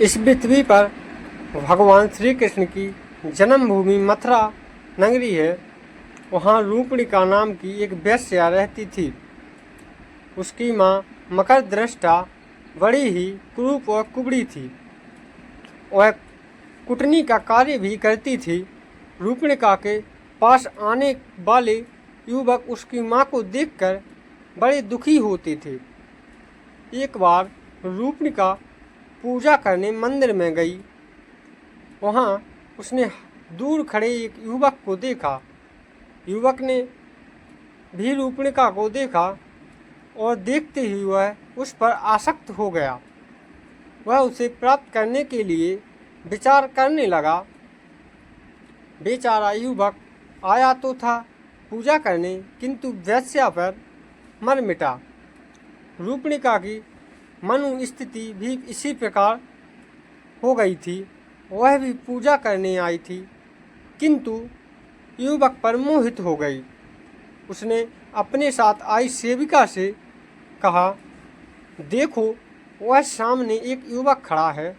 इस पृथ्वी पर भगवान श्री कृष्ण की जन्मभूमि मथुरा नगरी है। वहाँ रूपणिका नाम की एक वेश्या रहती थी। उसकी माँ मकरदृष्टा बड़ी ही कुरूप और कुबड़ी थी। वह कुटनी का कार्य भी करती थी। रूपणिका के पास आने वाले युवक उसकी माँ को देखकर बड़े दुखी होते थे। एक बार रूपणिका पूजा करने मंदिर में गई। वहाँ उसने दूर खड़े एक युवक को देखा। युवक ने भी रूपणिका को देखा और देखते ही वह उस पर आसक्त हो गया। वह उसे प्राप्त करने के लिए विचार करने लगा। बेचारा युवक आया तो था पूजा करने, किंतु वेश्या पर मर मिटा। रूपणिका की मनोस्थिति भी इसी प्रकार हो गई थी। वह भी पूजा करने आई थी, किंतु युवक पर मोहित हो गई। उसने अपने साथ आई सेविका से कहा, देखो वह सामने एक युवक खड़ा है,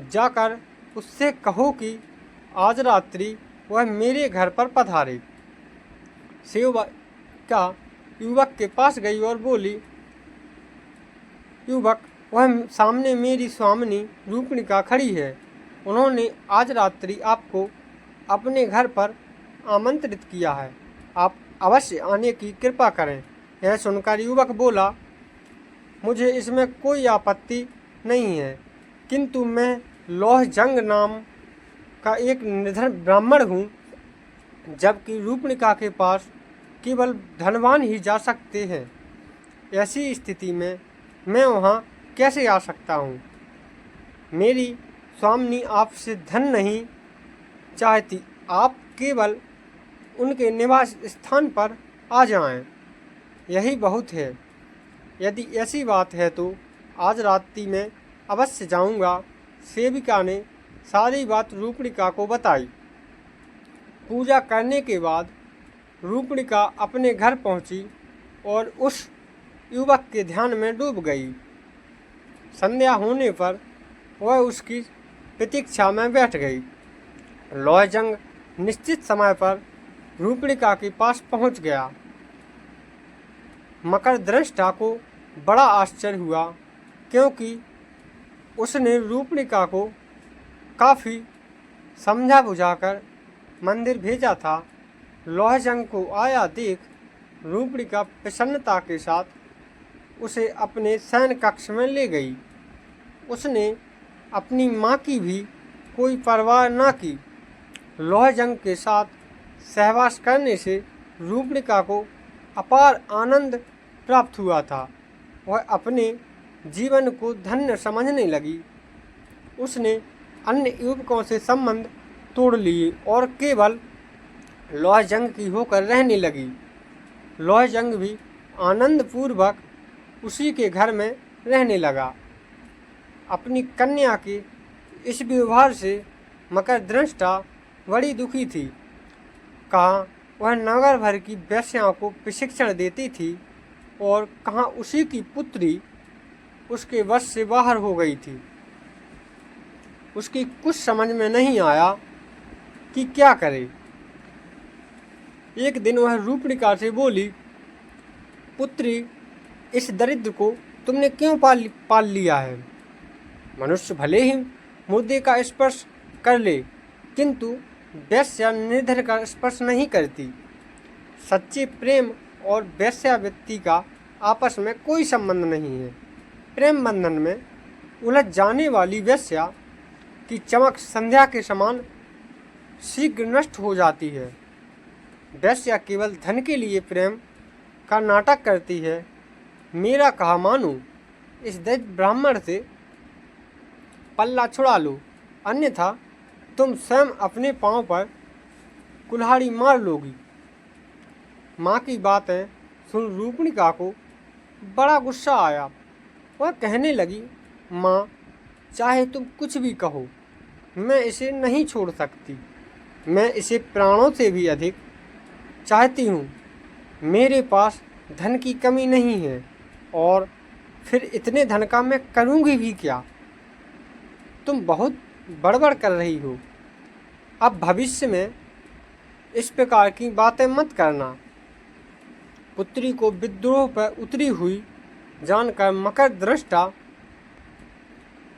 जाकर उससे कहो कि आज रात्रि वह मेरे घर पर पधारे। सेविका युवक के पास गई और बोली, युवक, वह सामने मेरी स्वामिनी रूपणिका खड़ी है। उन्होंने आज रात्रि आपको अपने घर पर आमंत्रित किया है। आप अवश्य आने की कृपा करें। यह सुनकर युवक बोला, मुझे इसमें कोई आपत्ति नहीं है, किंतु मैं लौह जंग नाम का एक निर्धन ब्राह्मण हूँ, जबकि रूपणिका के पास केवल धनवान ही जा सकते हैं। ऐसी स्थिति में मैं वहाँ कैसे आ सकता हूँ? मेरी स्वामिनी आपसे धन नहीं चाहती, आप केवल उनके निवास स्थान पर आ जाएं, यही बहुत है। यदि ऐसी बात है तो आज रात्रि में अवश्य जाऊंगा। सेविका ने सारी बात रूपणिका को बताई। पूजा करने के बाद रूपणिका अपने घर पहुंची और उस युवक के ध्यान में डूब गई। संध्या होने पर वह उसकी प्रतीक्षा में बैठ गई। लौहजंग निश्चित समय पर रूपणिका के पास पहुंच गया। मकरदृष्टा को बड़ा आश्चर्य हुआ, क्योंकि उसने रूपणिका को काफ़ी समझा बुझाकर मंदिर भेजा था। लौहजंग को आया देख रूपणिका प्रसन्नता के साथ उसे अपने शयन कक्ष में ले गई। उसने अपनी माँ की भी कोई परवाह न की। लौहजंग के साथ सहवास करने से रूपणिका को अपार आनंद प्राप्त हुआ था। वह अपने जीवन को धन्य समझने लगी। उसने अन्य युवकों से संबंध तोड़ लिए और केवल लौहजंग की होकर रहने लगी। लौहजंग भी आनंदपूर्वक उसी के घर में रहने लगा। अपनी कन्या के इस व्यवहार से मकरदृष्टा बड़ी दुखी थी। कहाँ वह नगर भर की वेश्याओं को प्रशिक्षण देती थी और कहाँ उसी की पुत्री उसके वश से बाहर हो गई थी। उसकी कुछ समझ में नहीं आया कि क्या करे। एक दिन वह रूपणिका से बोली, पुत्री, इस दरिद्र को तुमने क्यों पाल लिया है? मनुष्य भले ही मुर्दे का स्पर्श कर ले, किंतु वेश्या निर्धन का स्पर्श नहीं करती। सच्चे प्रेम और वेश्यावृत्ति का आपस में कोई संबंध नहीं है। प्रेम बंधन में उलझ जाने वाली वेश्या की चमक संध्या के समान शीघ्र नष्ट हो जाती है। वेश्या केवल धन के लिए प्रेम का नाटक करती है। मेरा कहा मानो, इस दरिद्र ब्राह्मण से पल्ला छुड़ा लो, अन्यथा तुम स्वयं अपने पांव पर कुल्हाड़ी मार लोगी। माँ की बातें सुन रूपणिका को बड़ा गुस्सा आया। वह कहने लगी, माँ, चाहे तुम कुछ भी कहो, मैं इसे नहीं छोड़ सकती। मैं इसे प्राणों से भी अधिक चाहती हूँ। मेरे पास धन की कमी नहीं है, और फिर इतने धन का मैं करूँगी भी क्या? तुम बहुत बड़बड़ कर रही हो। अब भविष्य में इस प्रकार की बातें मत करना। पुत्री को विद्रोह पर उतरी हुई जानकर मकर दृष्टा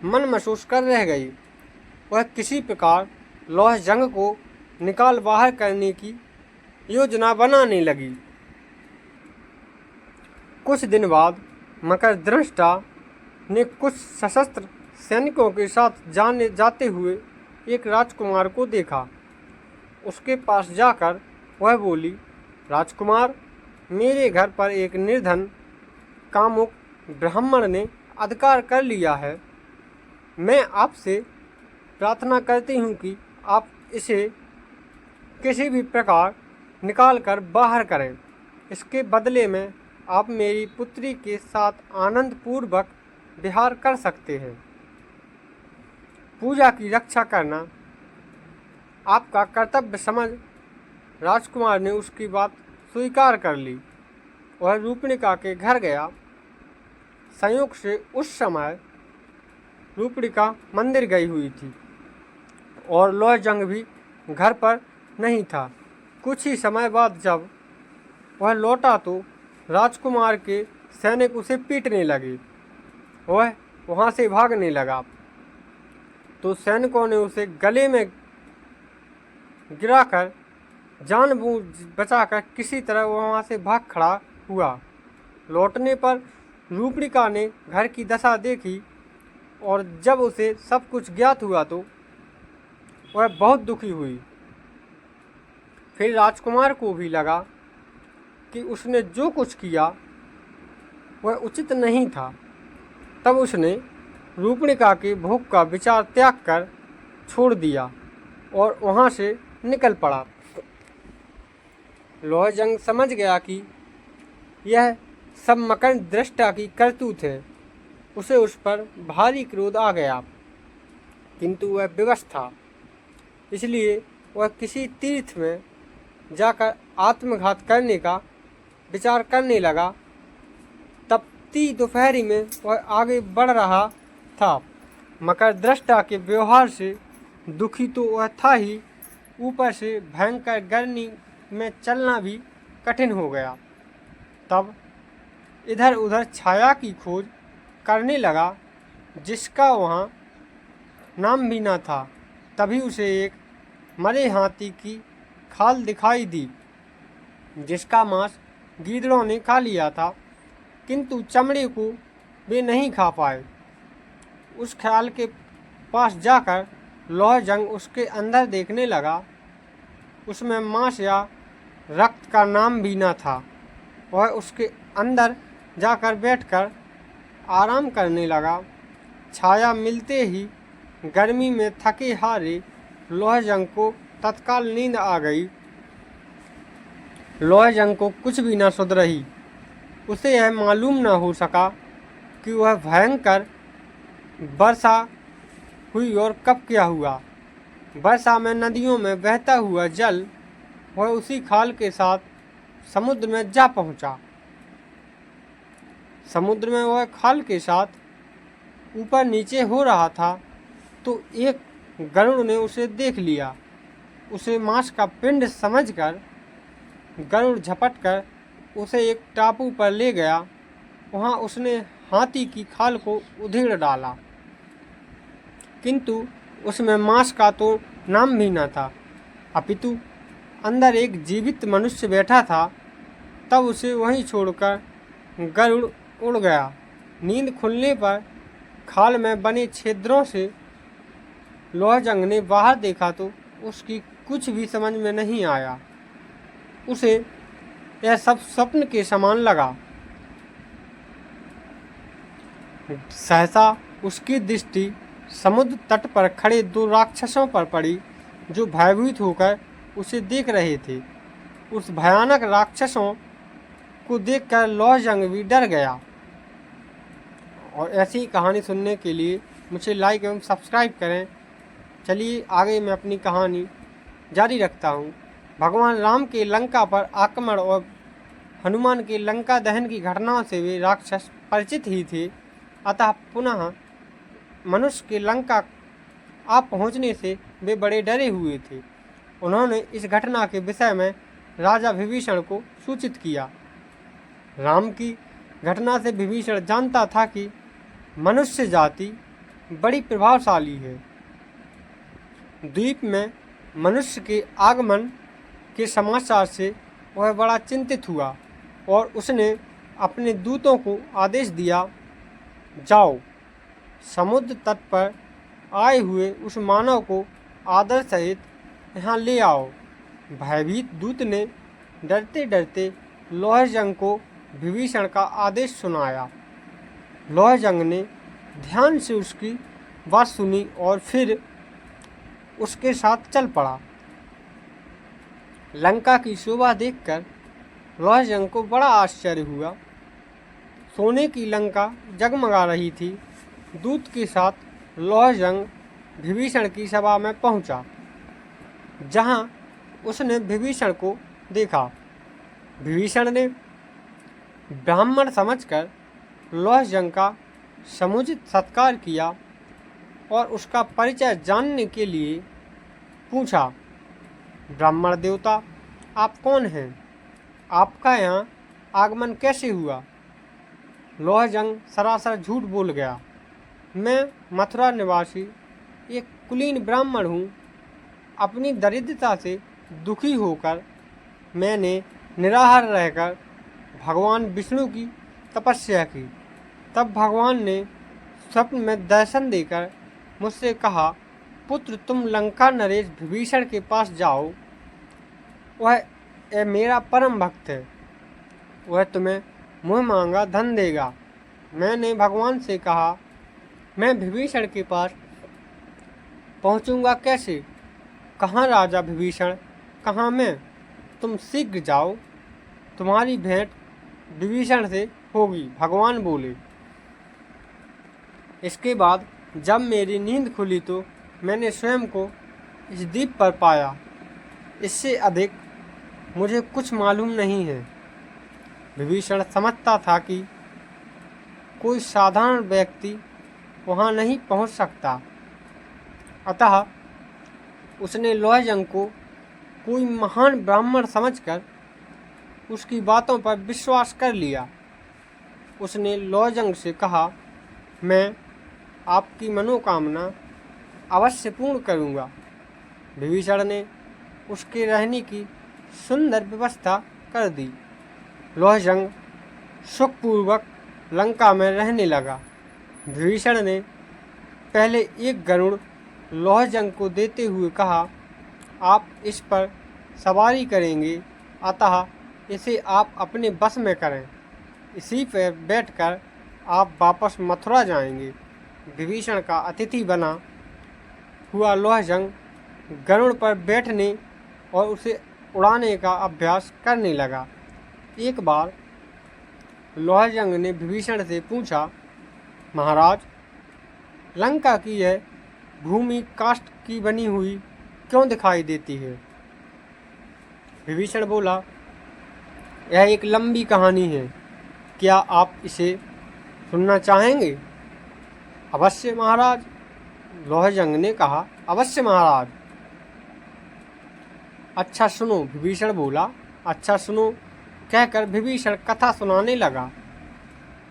मन महसूस कर रह गई। वह किसी प्रकार लौह जंग को निकाल बाहर करने की योजना बनाने लगी। कुछ दिन बाद मकर दृष्टा ने कुछ सशस्त्र सैनिकों के साथ जाते हुए एक राजकुमार को देखा। उसके पास जाकर वह बोली, राजकुमार, मेरे घर पर एक निर्धन कामुक ब्राह्मण ने अधिकार कर लिया है। मैं आपसे प्रार्थना करती हूँ कि आप इसे किसी भी प्रकार निकाल कर बाहर करें। इसके बदले में आप मेरी पुत्री के साथ आनंद पूर्वक विहार कर सकते हैं। पूजा की रक्षा करना आपका कर्तव्य समझ राजकुमार ने उसकी बात स्वीकार कर ली। वह रूपणिका के घर गया। संयोग से उस समय रूपणिका मंदिर गई हुई थी और लौह जंग भी घर पर नहीं था। कुछ ही समय बाद जब वह लौटा तो राजकुमार के सैनिक उसे पीटने लगे। वह वहाँ से भागने लगा तो सैनिकों ने उसे गले में गिराकर जानबूझ बचाकर किसी तरह वहाँ से भाग खड़ा हुआ। लौटने पर रूपणिका ने घर की दशा देखी और जब उसे सब कुछ ज्ञात हुआ तो वह बहुत दुखी हुई। फिर राजकुमार को भी लगा कि उसने जो कुछ किया वह उचित नहीं था। तब उसने रूपणिका के भोग का विचार त्याग कर छोड़ दिया और वहाँ से निकल पड़ा। लौह जंग समझ गया कि यह सब मकर दृष्टा की करतूत है। उसे उस पर भारी क्रोध आ गया, किंतु वह विवश था, इसलिए वह किसी तीर्थ में जाकर आत्मघात करने का विचार करने लगा। तपती दोपहरी में वह आगे बढ़ रहा था। मकर दृष्टा के व्यवहार से दुखी तो वह था ही, ऊपर से भयंकर गर्मी में चलना भी कठिन हो गया। तब इधर उधर छाया की खोज करने लगा, जिसका वहाँ नाम भी न था। तभी उसे एक मरे हाथी की खाल दिखाई दी, जिसका मांस गीदड़ों ने खा लिया था, किंतु चमड़े को वे नहीं खा पाए। उस ख्याल के पास जाकर लौह जंग उसके अंदर देखने लगा। उसमें मांस या रक्त का नाम भी न था। वह उसके अंदर जाकर बैठकर आराम करने लगा। छाया मिलते ही गर्मी में थके हारे लौह जंग को तत्काल नींद आ गई। लौह जंग को कुछ भी न सुध रही। उसे यह मालूम न हो सका कि वह भयंकर वर्षा हुई और कब क्या हुआ। वर्षा में नदियों में बहता हुआ जल वह उसी खाल के साथ समुद्र में जा पहुंचा। समुद्र में वह खाल के साथ ऊपर नीचे हो रहा था तो एक गरुड़ ने उसे देख लिया। उसे मांस का पिंड समझकर गरुड़ झपटकर उसे एक टापू पर ले गया। वहाँ उसने हाथी की खाल को उधेड़ डाला, किंतु उसमें मांस का तो नाम भी न था, अपितु अंदर एक जीवित मनुष्य बैठा था। तब उसे वहीं छोड़कर गरुड़ उड़ गया। नींद खुलने पर खाल में बने छिद्रों से लौह जंग ने बाहर देखा तो उसकी कुछ भी समझ में नहीं आया। उसे यह सब स्वप्न के समान लगा। सहसा उसकी दृष्टि समुद्र तट पर खड़े दो राक्षसों पर पड़ी, जो भयभीत होकर उसे देख रहे थे। उस भयानक राक्षसों को देखकर लौह जंग भी डर गया। और ऐसी कहानी सुनने के लिए मुझे लाइक एवं सब्सक्राइब करें। चलिए आगे मैं अपनी कहानी जारी रखता हूँ। भगवान राम के लंका पर आक्रमण और हनुमान के लंका दहन की घटनाओं से वे राक्षस परिचित ही थे, अतः पुनः मनुष्य के लंका आप पहुंचने से वे बड़े डरे हुए थे। उन्होंने इस घटना के विषय में राजा विभीषण को सूचित किया। राम की घटना से विभीषण जानता था कि मनुष्य जाति बड़ी प्रभावशाली है। द्वीप में मनुष्य के आगमन के समाचार से वह बड़ा चिंतित हुआ और उसने अपने दूतों को आदेश दिया, जाओ समुद्र तट पर आए हुए उस मानव को आदर सहित यहाँ ले आओ। भयभीत दूत ने डरते डरते लोहजंग को विभीषण का आदेश सुनाया। लोहजंग ने ध्यान से उसकी बात सुनी और फिर उसके साथ चल पड़ा। लंका की शोभा देखकर लोहजंग को बड़ा आश्चर्य हुआ। सोने की लंका जगमगा रही थी। दूत के साथ लोहजंग विभीषण की सभा में पहुंचा, जहां उसने विभीषण को देखा। विभीषण ने ब्राह्मण समझकर लोहजंग का समुचित सत्कार किया और उसका परिचय जानने के लिए पूछा, ब्राह्मण देवता आप कौन हैं? आपका यहाँ आगमन कैसे हुआ? लोहजंग सरासर झूठ बोल गया। मैं मथुरा निवासी एक कुलीन ब्राह्मण हूँ। अपनी दरिद्रता से दुखी होकर मैंने निराहार रहकर भगवान विष्णु की तपस्या की। तब भगवान ने स्वप्न में दर्शन देकर मुझसे कहा, पुत्र तुम लंका नरेश विभीषण के पास जाओ। वह मेरा परम भक्त है। वह तुम्हें मुँह मांगा धन देगा। मैंने भगवान से कहा, मैं विभीषण के पास पहुंचूंगा कैसे? कहाँ राजा विभीषण, कहाँ मैं? तुम शीघ्र जाओ, तुम्हारी भेंट विभीषण से होगी, भगवान बोले। इसके बाद जब मेरी नींद खुली तो मैंने स्वयं को इस द्वीप पर पाया। इससे अधिक मुझे कुछ मालूम नहीं है। विभीषण समझता था कि कोई साधारण व्यक्ति वहाँ नहीं पहुँच सकता, अतः उसने लोहजंग को कोई महान ब्राह्मण समझकर उसकी बातों पर विश्वास कर लिया। उसने लोहजंग से कहा, मैं आपकी मनोकामना अवश्य पूर्ण करूँगा। विभीषण ने उसके रहने की सुंदर व्यवस्था कर दी। लोहजंग सुखपूर्वक लंका में रहने लगा। विभीषण ने पहले एक गरुड़ लोहजंग को देते हुए कहा, आप इस पर सवारी करेंगे, अतः इसे आप अपने बस में करें। इसी पर बैठकर आप वापस मथुरा जाएंगे। विभीषण का अतिथि बना हुआ लोहजंग गरुड़ पर बैठने और उसे उड़ाने का अभ्यास करने लगा। एक बार लोहजंग ने विभीषण से पूछा, महाराज, लंका की यह भूमि काष्ठ की बनी हुई क्यों दिखाई देती है? विभीषण बोला, यह एक लंबी कहानी है, क्या आप इसे सुनना चाहेंगे? अवश्य महाराज, लोहजंग ने कहा, अवश्य महाराज। अच्छा सुनो, विभीषण बोला। अच्छा सुनो कहकर विभीषण कथा सुनाने लगा।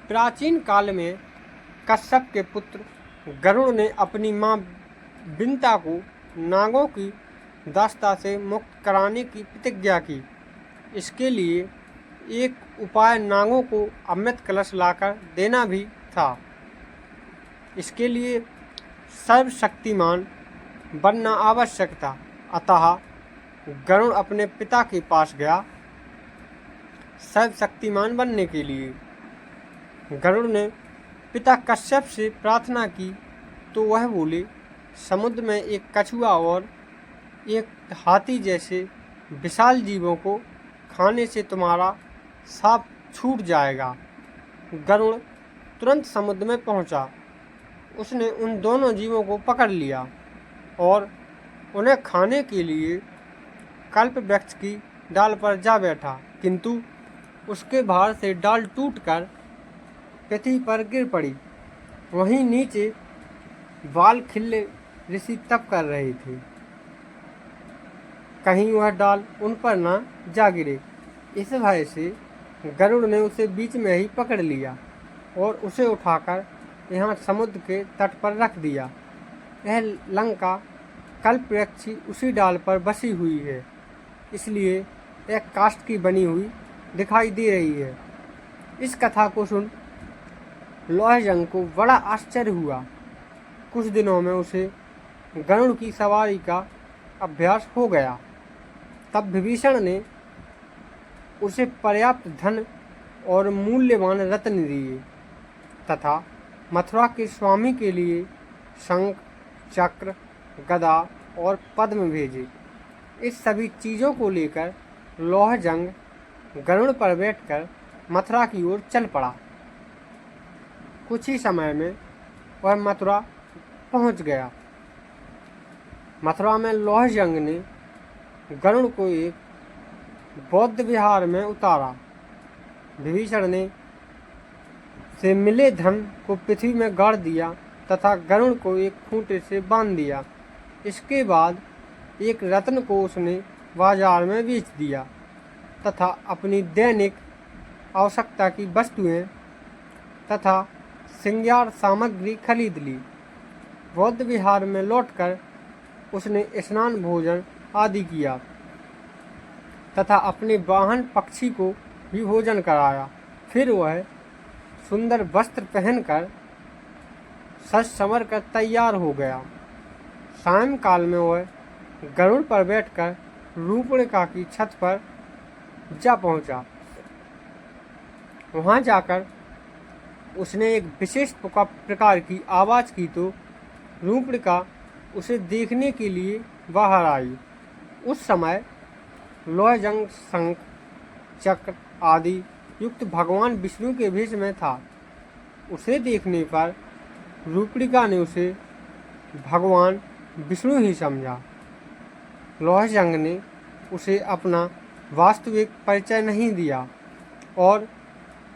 प्राचीन काल में कश्यप के पुत्र गरुड़ ने अपनी माँ बिंता को नागों की दास्ता से मुक्त कराने की प्रतिज्ञा की। इसके लिए एक उपाय नागों को अमृत कलश लाकर देना भी था। इसके लिए सर्वशक्तिमान बनना आवश्यक था। अतः गरुड़ अपने पिता के पास गया सर्वशक्तिमान बनने के लिए। गरुड़ ने पिता कश्यप से प्रार्थना की तो वह बोले, समुद्र में एक कछुआ और एक हाथी जैसे विशाल जीवों को खाने से तुम्हारा साप छूट जाएगा। गरुड़ तुरंत समुद्र में पहुंचा। उसने उन दोनों जीवों को पकड़ लिया और उन्हें खाने के लिए कल्प वृक्ष की डाल पर जा बैठा, किंतु उसके भार से डाल टूटकर पृथ्वी पर गिर पड़ी। वहीं नीचे बाल खिले ऋषि तप कर रहे थे। कहीं वह डाल उन पर न जा गिरे। इस भय से गरुड़ ने उसे बीच में ही पकड़ लिया और उसे उठाकर यहाँ समुद्र के तट पर रख दिया। यह लंका कल्पवृक्ष उसी डाल पर बसी हुई है, इसलिए यह काष्ठ की बनी हुई दिखाई दे रही है। इस कथा को सुन लोहजंग को बड़ा आश्चर्य हुआ। कुछ दिनों में उसे गरुड़ की सवारी का अभ्यास हो गया। तब विभीषण ने उसे पर्याप्त धन और मूल्यवान रत्न दिए तथा मथुरा के स्वामी के लिए शंख, चक्र, गदा और पद्म भेजे। इस सभी चीज़ों को लेकर लोहजंग गरुड़ पर बैठकर मथुरा की ओर चल पड़ा। कुछ ही समय में वह मथुरा पहुंच गया। मथुरा में लोहजंग ने गरुड़ को एक बौद्ध विहार में उतारा। विभीषण ने से मिले धन को पृथ्वी में गाड़ दिया तथा गरुड़ को एक खूंटे से बांध दिया। इसके बाद एक रत्न को उसने बाजार में बेच दिया तथा अपनी दैनिक आवश्यकता की वस्तुएं तथा श्रृंगार सामग्री खरीद ली। बौद्ध विहार में लौटकर उसने स्नान, भोजन आदि किया तथा अपने वाहन पक्षी को भी भोजन कराया। फिर वह सुंदर वस्त्र पहनकर सज संवर कर तैयार हो गया। सायंकाल में वह गरुड़ पर बैठकर रूपणिका की छत पर जा पहुंचा। वहां जाकर उसने एक विशेष प्रकार की आवाज़ की तो रूपणिका उसे देखने के लिए बाहर आई। उस समय लोहजंग शंख, चक्र आदि युक्त भगवान विष्णु के भेष में था। उसे देखने पर रूपणिका ने उसे भगवान विष्णु ही समझा। लोहजंग ने उसे अपना वास्तविक परिचय नहीं दिया और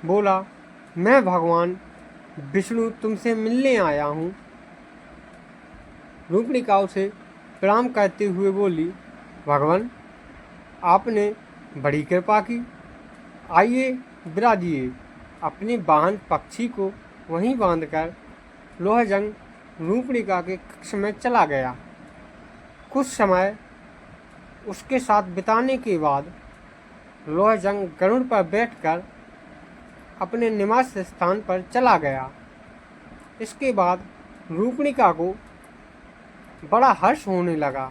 बोला, मैं भगवान विष्णु तुमसे मिलने आया हूँ। रूपणिका उसे प्रणाम करते हुए बोली, भगवान आपने बड़ी कृपा की, आइए विराजिए। अपने वाहन पक्षी को वहीं बांधकर लोहजंग रूपणिका के कक्ष में चला गया। कुछ समय उसके साथ बिताने के बाद लोहजंग गरुड़ पर बैठकर अपने निवास स्थान पर चला गया। इसके बाद रूपणिका को बड़ा हर्ष होने लगा।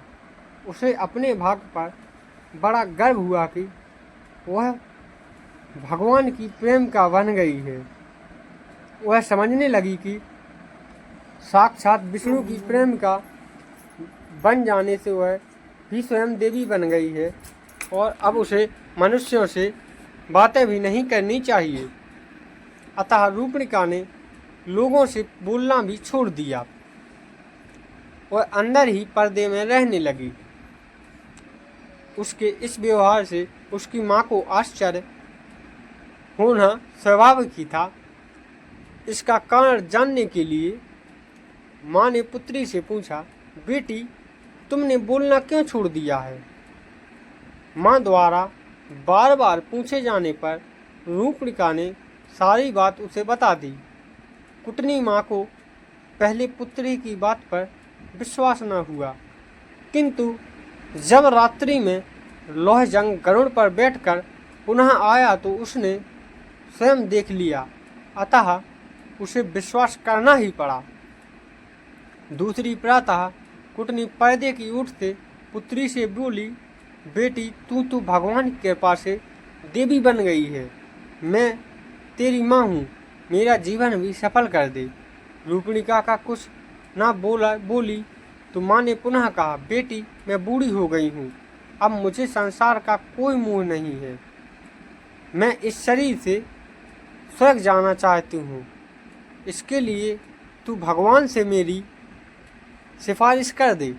उसे अपने भाग्य पर बड़ा गर्व हुआ कि वह भगवान की प्रेम का बन गई है। वह समझने लगी कि साक्षात विष्णु की प्रेम का बन जाने से वह भी स्वयं देवी बन गई है और अब उसे मनुष्यों से बातें भी नहीं करनी चाहिए। अतः रूपणिका ने लोगों से बोलना भी छोड़ दिया। वह अंदर ही पर्दे में रहने लगी। उसके इस व्यवहार से उसकी माँ को आश्चर्य होना स्वाभाविक ही था। इसका कारण जानने के लिए माँ ने पुत्री से पूछा, बेटी तुमने बोलना क्यों छोड़ दिया है? माँ द्वारा बार बार पूछे जाने पर रूपणिका ने सारी बात उसे बता दी। कुटनी माँ को पहले पुत्री की बात पर विश्वास न हुआ, किंतु जब रात्रि में लोहजंग गरुड़ पर बैठकर पुनः आया तो उसने स्वयं देख लिया, अतः उसे विश्वास करना ही पड़ा। दूसरी प्रातः कुटनी पर्दे की उठते पुत्री से बोली, बेटी तू तो भगवान की कृपा से देवी बन गई है। मैं तेरी माँ हूँ, मेरा जीवन भी सफल कर दे। रूपणिका का कुछ ना बोली तो माँ ने पुनः कहा, बेटी मैं बूढ़ी हो गई हूँ, अब मुझे संसार का कोई मोह नहीं है। मैं इस शरीर से स्वर्ग जाना चाहती हूँ। इसके लिए तू भगवान से मेरी सिफारिश कर दे।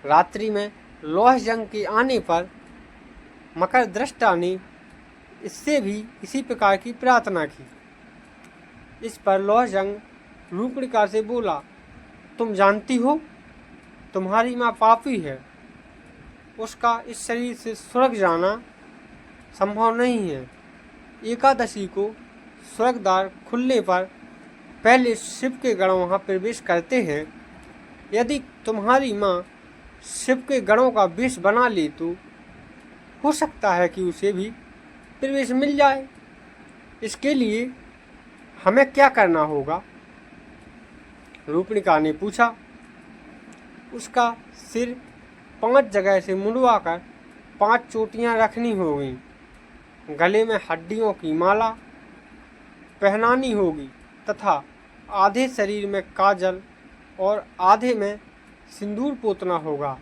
रात्रि में लोहजंग के आने पर मकर दृष्टा ने इससे भी इसी प्रकार की प्रार्थना की। इस पर लोहजंग रूपणिका से बोला, तुम जानती हो, तुम्हारी माँ पापी है, उसका इस शरीर से स्वर्ग जाना संभव नहीं है। एकादशी को स्वर्ग द्वार खुलने पर पहले शिव के गण वहाँ प्रवेश करते हैं। यदि तुम्हारी माँ शिव के गणों का वेश बना ले तो हो सकता है कि उसे भी प्रवेश मिल जाए। इसके लिए हमें क्या करना होगा? रूपणिका ने पूछा। उसका सिर 5 जगह से मुंडवाकर 5 चोटियां रखनी होगी, गले में हड्डियों की माला पहनानी होगी तथा आधे शरीर में काजल और आधे में सिंदूर पोतना होगा,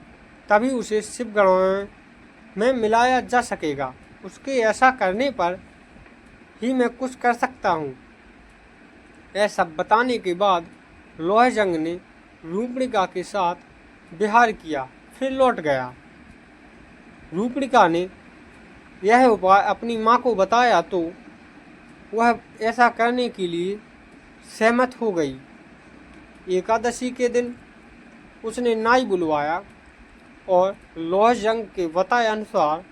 तभी उसे शिवगणों में मिलाया जा सकेगा। उसके ऐसा करने पर ही मैं कुछ कर सकता हूँ। यह सब बताने के बाद लोहजंग ने रूपणिका के साथ विहार किया, फिर लौट गया। रूपणिका ने यह उपाय अपनी माँ को बताया तो वह ऐसा करने के लिए सहमत हो गई। एकादशी के दिन उसने नाई बुलवाया और लोहजंग के बताए अनुसार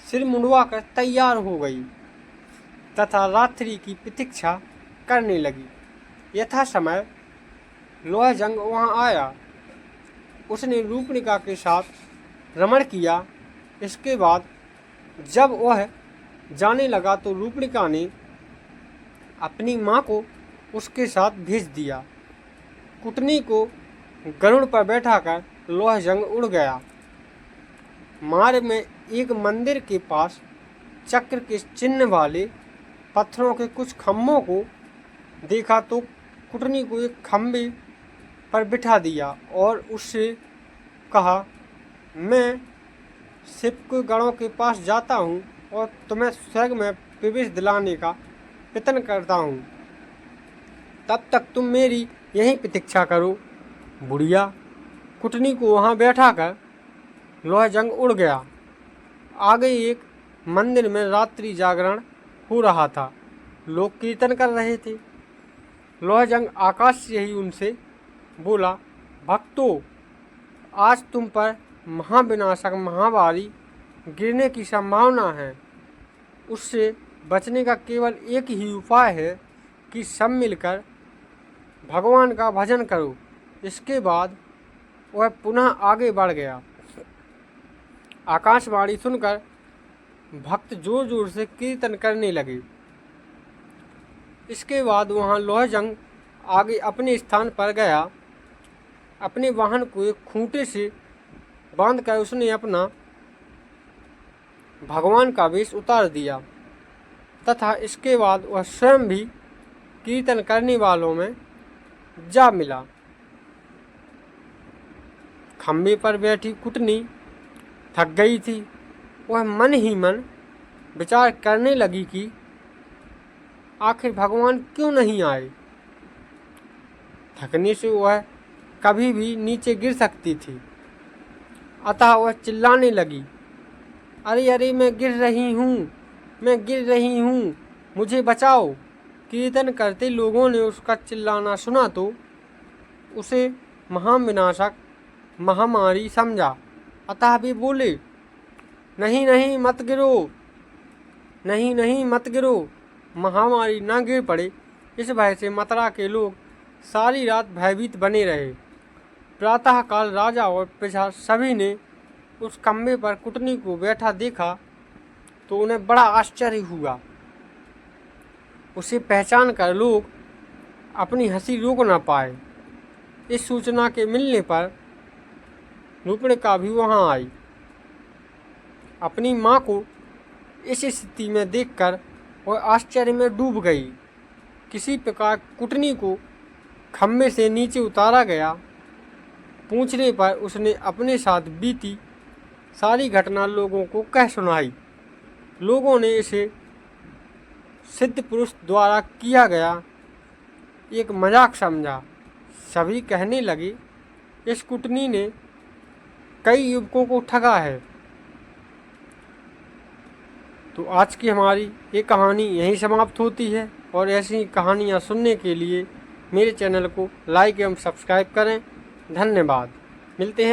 सिर मुंडवाकर तैयार हो गई तथा रात्रि की प्रतीक्षा करने लगी। यथा समय लोहजंग वहाँ आया। उसने रूपणिका के साथ रमण किया। इसके बाद जब वह जाने लगा तो रूपणिका ने अपनी माँ को उसके साथ भेज दिया। कुटनी को गरुड़ पर बैठाकर लोहजंग उड़ गया। मार्ग में एक मंदिर के पास चक्र के चिन्ह वाले पत्थरों के कुछ खम्भों को देखा तो कुटनी को एक खम्भे पर बिठा दिया और उससे कहा, मैं शिव के गणों के पास जाता हूँ और तुम्हें स्वर्ग में प्रवेश दिलाने का प्रयत्न करता हूँ। तब तक तुम मेरी यहीं प्रतीक्षा करो। बुढ़िया कुटनी को वहाँ बैठाकर लोहजंग उड़ गया। आगे एक मंदिर में रात्रि जागरण हो रहा था। लोग कीर्तन कर रहे थे। लोहजंग आकाश से ही उनसे बोला, भक्तों, आज तुम पर महाविनाशक महामारी गिरने की संभावना है। उससे बचने का केवल एक ही उपाय है कि सब मिलकर भगवान का भजन करो। इसके बाद वह पुनः आगे बढ़ गया। आकाशवाणी सुनकर भक्त जोर जोर से कीर्तन करने लगे। इसके बाद वहाँ लोहजंग आगे अपने स्थान पर गया। अपने वाहन को एक खूंटे से बांधकर उसने अपना भगवान का वेश उतार दिया तथा इसके बाद वह स्वयं भी कीर्तन करने वालों में जा मिला। खम्भे पर बैठी कुटनी थक गई थी। वह मन ही मन विचार करने लगी कि आखिर भगवान क्यों नहीं आए। थकने से वह कभी भी नीचे गिर सकती थी। अतः वह चिल्लाने लगी, अरे अरे, मैं गिर रही हूँ, मैं गिर रही हूँ, मुझे बचाओ। कीर्तन करते लोगों ने उसका चिल्लाना सुना तो उसे महाविनाशक महामारी समझा। अतः वे बोले, नहीं नहीं मत गिरो, नहीं नहीं मत गिरो, महामारी न गिर पड़े। इस भय से मथुरा के लोग सारी रात भयभीत बने रहे। प्रातःकाल राजा और प्रजा सभी ने उस खम्भे पर कुटनी को बैठा देखा तो उन्हें बड़ा आश्चर्य हुआ। उसे पहचान कर लोग अपनी हंसी रोक न पाए। इस सूचना के मिलने पर रूपणिका भी वहाँ आई। अपनी माँ को इस स्थिति में देखकर वह आश्चर्य में डूब गई। किसी प्रकार कुटनी को खम्भे से नीचे उतारा गया। पूछने पर उसने अपने साथ बीती सारी घटना लोगों को कह सुनाई। लोगों ने इसे सिद्ध पुरुष द्वारा किया गया एक मजाक समझा। सभी कहने लगे, इस कुटनी ने कई युवकों को ठगा है। तो आज की हमारी ये कहानी यहीं समाप्त होती है और ऐसी कहानियाँ सुनने के लिए मेरे चैनल को लाइक एवं सब्सक्राइब करें। धन्यवाद। मिलते हैं